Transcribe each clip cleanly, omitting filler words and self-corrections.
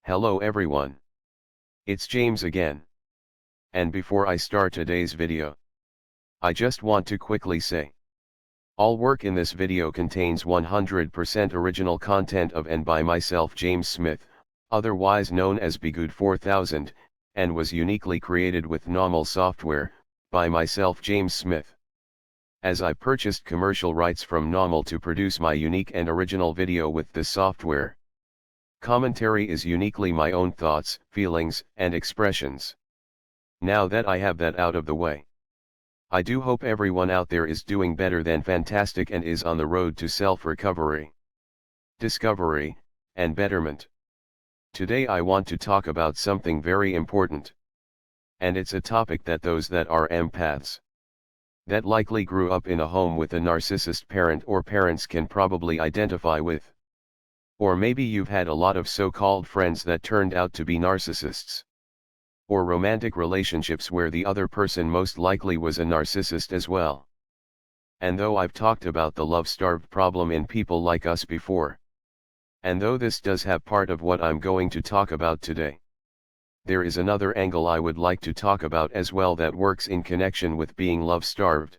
Hello everyone. It's James again. And before I start today's video, I just want to quickly say, all work in this video contains 100% original content of and by myself James Smith, otherwise known as Bgood 4000, and was uniquely created with NAWMAL software, by myself James Smith. As I purchased commercial rights from NAWMAL to produce my unique and original video with this software. Commentary is uniquely my own thoughts, feelings, and expressions. Now that I have that out of the way, I do hope everyone out there is doing better than fantastic and is on the road to self-recovery, discovery, and betterment. Today I want to talk about something very important. And it's a topic that those that are empaths, that likely grew up in a home with a narcissist parent or parents can probably identify with. Or maybe you've had a lot of so-called friends that turned out to be narcissists. Or romantic relationships where the other person most likely was a narcissist as well. And though I've talked about the love-starved problem in people like us before, and though this does have part of what I'm going to talk about today, there is another angle I would like to talk about as well that works in connection with being love-starved.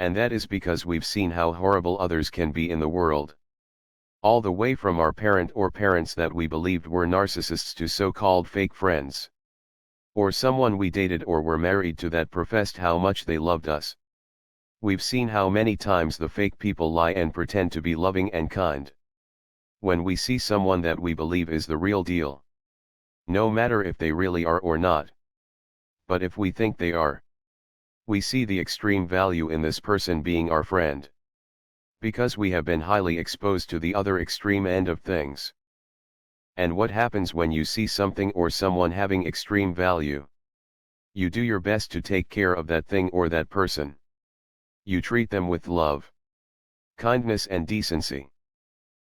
And that is because we've seen how horrible others can be in the world. All the way from our parent or parents that we believed were narcissists to so-called fake friends. Or someone we dated or were married to that professed how much they loved us. We've seen how many times the fake people lie and pretend to be loving and kind. When we see someone that we believe is the real deal. No matter if they really are or not. But if we think they are, we see the extreme value in this person being our friend. Because we have been highly exposed to the other extreme end of things. And what happens when you see something or someone having extreme value? You do your best to take care of that thing or that person. You treat them with love, kindness and decency.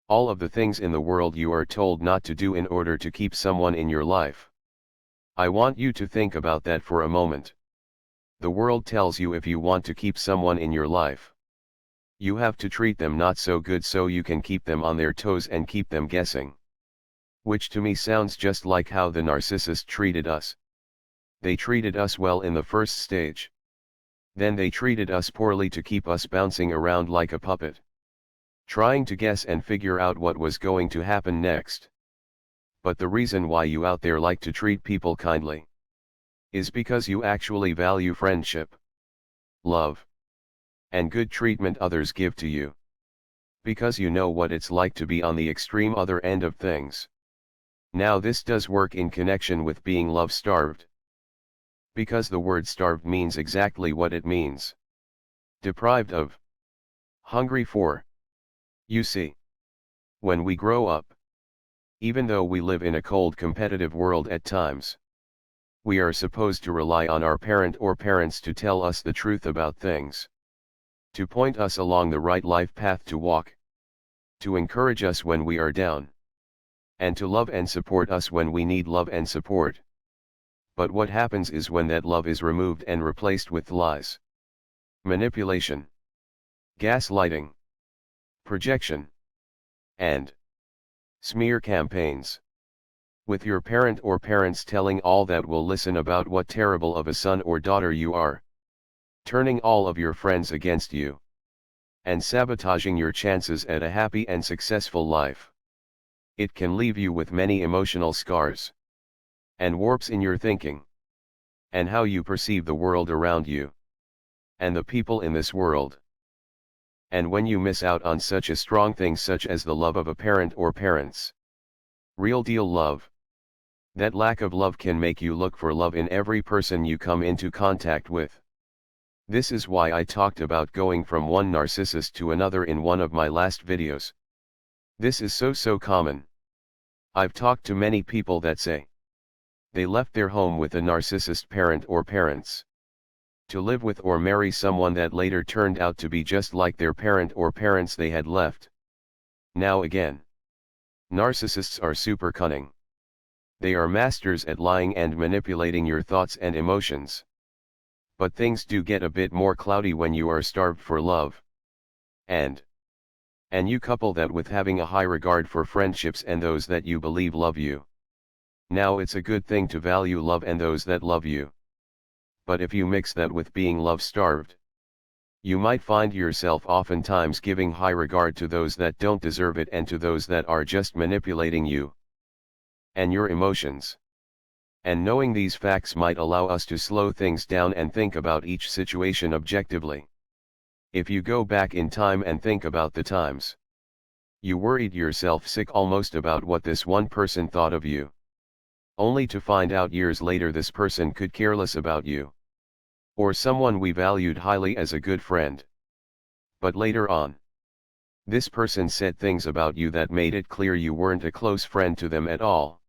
All of the things in the world you are told not to do in order to keep someone in your life. I want you to think about that for a moment. The world tells you if you want to keep someone in your life, you have to treat them not so good so you can keep them on their toes and keep them guessing. Which to me sounds just like how the narcissist treated us. They treated us well in the first stage. Then they treated us poorly to keep us bouncing around like a puppet, trying to guess and figure out what was going to happen next. But the reason why you out there like to treat people kindly is because you actually value friendship, love, and good treatment others give to you. Because you know what it's like to be on the extreme other end of things. Now this does work in connection with being love-starved. Because the word starved means exactly what it means. Deprived of. Hungry for. You see, when we grow up, even though we live in a cold competitive world at times, we are supposed to rely on our parent or parents to tell us the truth about things. To point us along the right life path to walk. To encourage us when we are down. And to love and support us when we need love and support. But what happens is when that love is removed and replaced with lies, manipulation, gaslighting, projection, and smear campaigns. With your parent or parents telling all that will listen about what terrible of a son or daughter you are. Turning all of your friends against you. And sabotaging your chances at a happy and successful life. It can leave you with many emotional scars. And warps in your thinking. And how you perceive the world around you. And the people in this world. And when you miss out on such a strong thing such as the love of a parent or parents. Real deal love. That lack of love can make you look for love in every person you come into contact with. This is why I talked about going from one narcissist to another in one of my last videos. This is so common. I've talked to many people that say they left their home with a narcissist parent or parents to live with or marry someone that later turned out to be just like their parent or parents they had left. Now again, narcissists are super cunning. They are masters at lying and manipulating your thoughts and emotions. But things do get a bit more cloudy when you are starved for love. And you couple that with having a high regard for friendships and those that you believe love you. Now it's a good thing to value love and those that love you. But if you mix that with being love-starved, you might find yourself oftentimes giving high regard to those that don't deserve it and to those that are just manipulating you and your emotions. And knowing these facts might allow us to slow things down and think about each situation objectively. If you go back in time and think about the times you worried yourself sick almost about what this one person thought of you, only to find out years later this person could care less about you, or someone we valued highly as a good friend. But later on, this person said things about you that made it clear you weren't a close friend to them at all.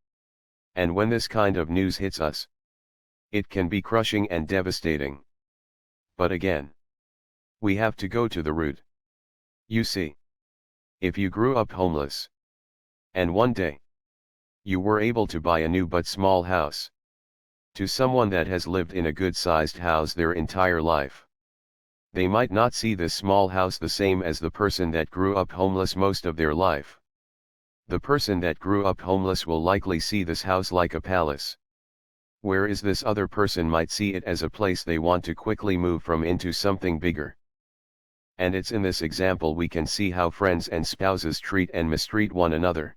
And when this kind of news hits us, it can be crushing and devastating. But again, we have to go to the root. You see, if you grew up homeless, and one day, you were able to buy a new but small house, to someone that has lived in a good-sized house their entire life, they might not see this small house the same as the person that grew up homeless most of their life. The person that grew up homeless will likely see this house like a palace, whereas this other person might see it as a place they want to quickly move from into something bigger. And it's in this example we can see how friends and spouses treat and mistreat one another.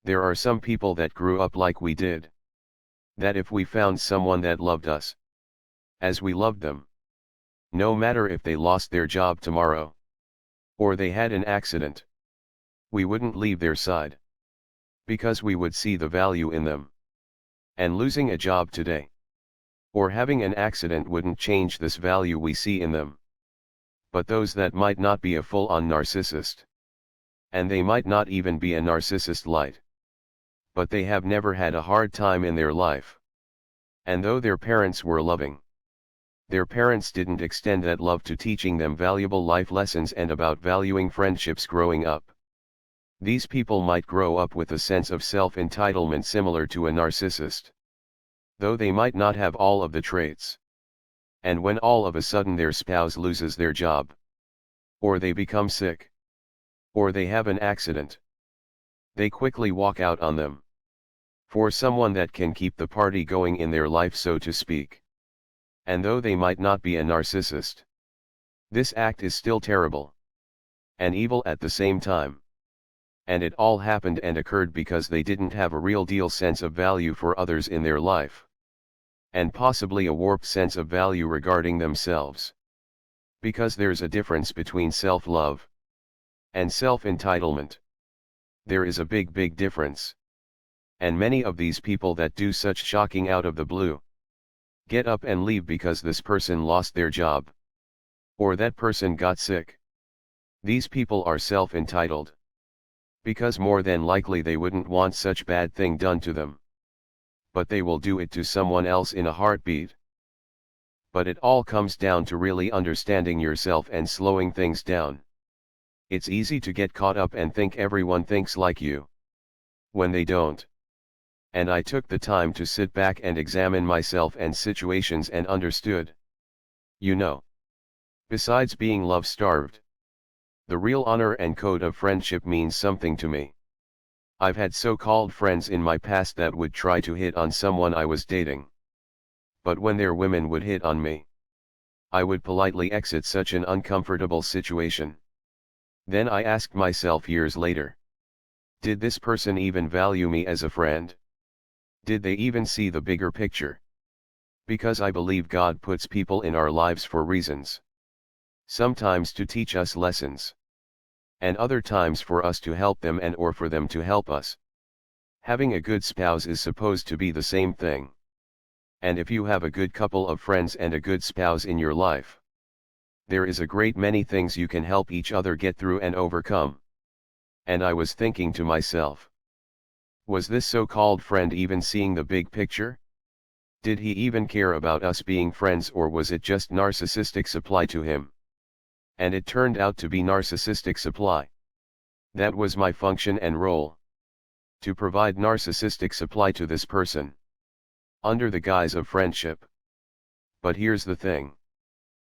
There are some people that grew up like we did, that if we found someone that loved us as we loved them, no matter if they lost their job tomorrow, or they had an accident, we wouldn't leave their side, because we would see the value in them. And losing a job today, or having an accident wouldn't change this value we see in them. But those that might not be a full-on narcissist, and they might not even be a narcissist light, but they have never had a hard time in their life. And though their parents were loving, their parents didn't extend that love to teaching them valuable life lessons and about valuing friendships growing up. These people might grow up with a sense of self-entitlement similar to a narcissist, though they might not have all of the traits. And when all of a sudden their spouse loses their job, or they become sick, or they have an accident, they quickly walk out on them, for someone that can keep the party going in their life, so to speak. And though they might not be a narcissist, this act is still terrible and evil at the same time. And it all happened and occurred because they didn't have a real deal sense of value for others in their life, and possibly a warped sense of value regarding themselves. Because there's a difference between self-love and self-entitlement. There is a big difference. And many of these people that do such shocking out of the blue get up and leave because this person lost their job, or that person got sick. These people are self-entitled, because more than likely they wouldn't want such bad thing done to them, but they will do it to someone else in a heartbeat. But it all comes down to really understanding yourself and slowing things down. It's easy to get caught up and think everyone thinks like you, when they don't. And I took the time to sit back and examine myself and situations and understood. Besides being love-starved, the real honor and code of friendship means something to me. I've had so-called friends in my past that would try to hit on someone I was dating. But when their women would hit on me, I would politely exit such an uncomfortable situation. Then I asked myself years later, did this person even value me as a friend? Did they even see the bigger picture? Because I believe God puts people in our lives for reasons. Sometimes to teach us lessons, and other times for us to help them and or for them to help us. Having a good spouse is supposed to be the same thing. And if you have a good couple of friends and a good spouse in your life, there is a great many things you can help each other get through and overcome. And I was thinking to myself, was this so-called friend even seeing the big picture? Did he even care about us being friends, or was it just narcissistic supply to him? And it turned out to be narcissistic supply. That was my function and role, to provide narcissistic supply to this person, under the guise of friendship. But here's the thing.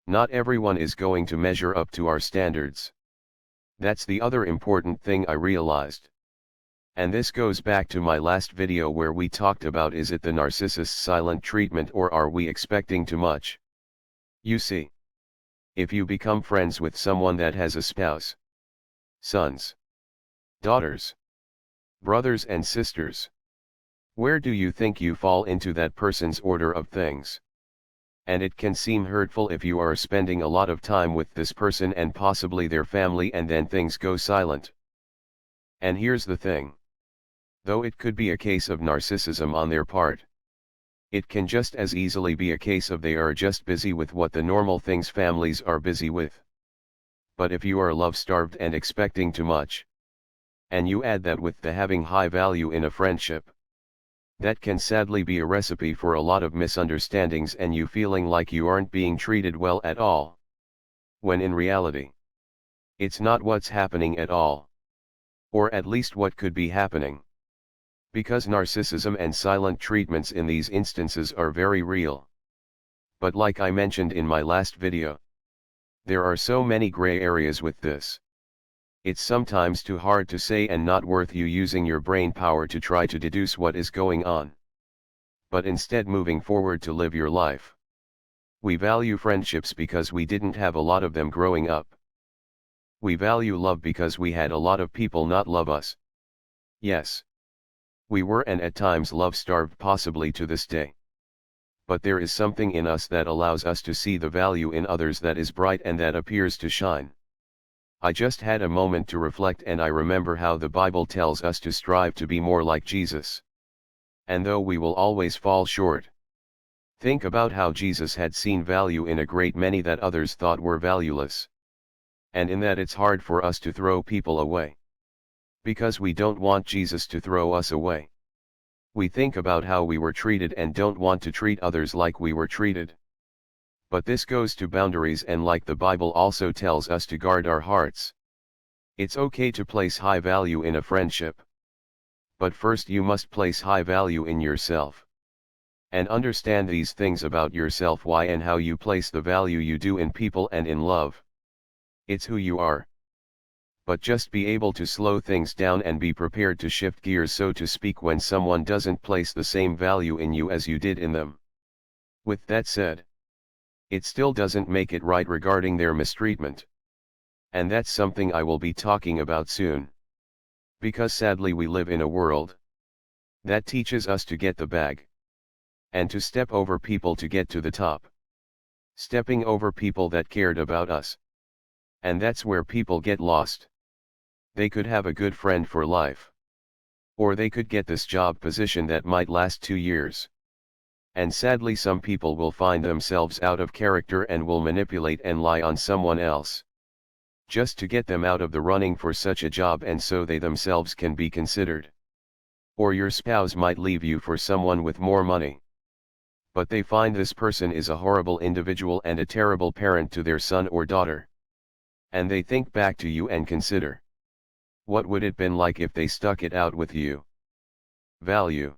Not everyone is going to measure up to our standards. That's the other important thing I realized. And this goes back to my last video where we talked about, is it the narcissist's silent treatment, or are we expecting too much? You see, if you become friends with someone that has a spouse, sons, daughters, brothers and sisters, where do you think you fall into that person's order of things? And it can seem hurtful if you are spending a lot of time with this person and possibly their family, and then things go silent. And here's the thing. Though it could be a case of narcissism on their part, it can just as easily be a case of they are just busy with what the normal things families are busy with. But if you are love-starved and expecting too much, and you add that with the having high value in a friendship, that can sadly be a recipe for a lot of misunderstandings and you feeling like you aren't being treated well at all. When in reality, it's not what's happening at all. Or at least what could be happening. Because narcissism and silent treatments in these instances are very real. But like I mentioned in my last video, there are so many gray areas with this. It's sometimes too hard to say and not worth you using your brain power to try to deduce what is going on. But instead moving forward to live your life. We value friendships because we didn't have a lot of them growing up. We value love because we had a lot of people not love us. Yes. We were and at times love-starved, possibly to this day. But there is something in us that allows us to see the value in others that is bright and that appears to shine. I just had a moment to reflect and I remember how the Bible tells us to strive to be more like Jesus. And though we will always fall short, think about how Jesus had seen value in a great many that others thought were valueless. And in that it's hard for us to throw people away. Because we don't want Jesus to throw us away. We think about how we were treated and don't want to treat others like we were treated. But this goes to boundaries, and like the Bible also tells us to guard our hearts. It's okay to place high value in a friendship. But first you must place high value in yourself. And understand these things about yourself, why and how you place the value you do in people and in love. It's who you are. But just be able to slow things down and be prepared to shift gears, so to speak, when someone doesn't place the same value in you as you did in them. With that said, it still doesn't make it right regarding their mistreatment. And that's something I will be talking about soon. Because sadly we live in a world that teaches us to get the bag. And to step over people to get to the top. Stepping over people that cared about us. And that's where people get lost. They could have a good friend for life. Or they could get this job position that might last 2 years. And sadly some people will find themselves out of character and will manipulate and lie on someone else. Just to get them out of the running for such a job, and so they themselves can be considered. Or your spouse might leave you for someone with more money. But they find this person is a horrible individual and a terrible parent to their son or daughter. And they think back to you and consider, what would it been like if they stuck it out with you? Value.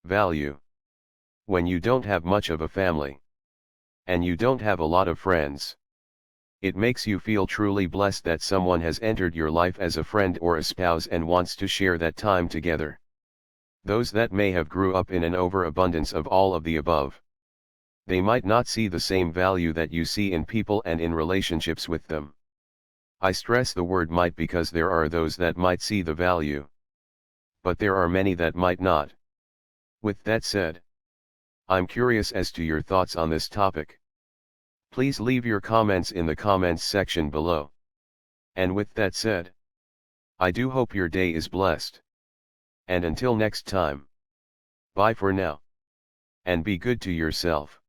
Value. When you don't have much of a family. And you don't have a lot of friends. It makes you feel truly blessed that someone has entered your life as a friend or a spouse and wants to share that time together. Those that may have grew up in an overabundance of all of the above. They might not see the same value that you see in people and in relationships with them. I stress the word might because there are those that might see the value. But there are many that might not. With that said, I'm curious as to your thoughts on this topic. Please leave your comments in the comments section below. And with that said, I do hope your day is blessed. And until next time, bye for now. And be good to yourself.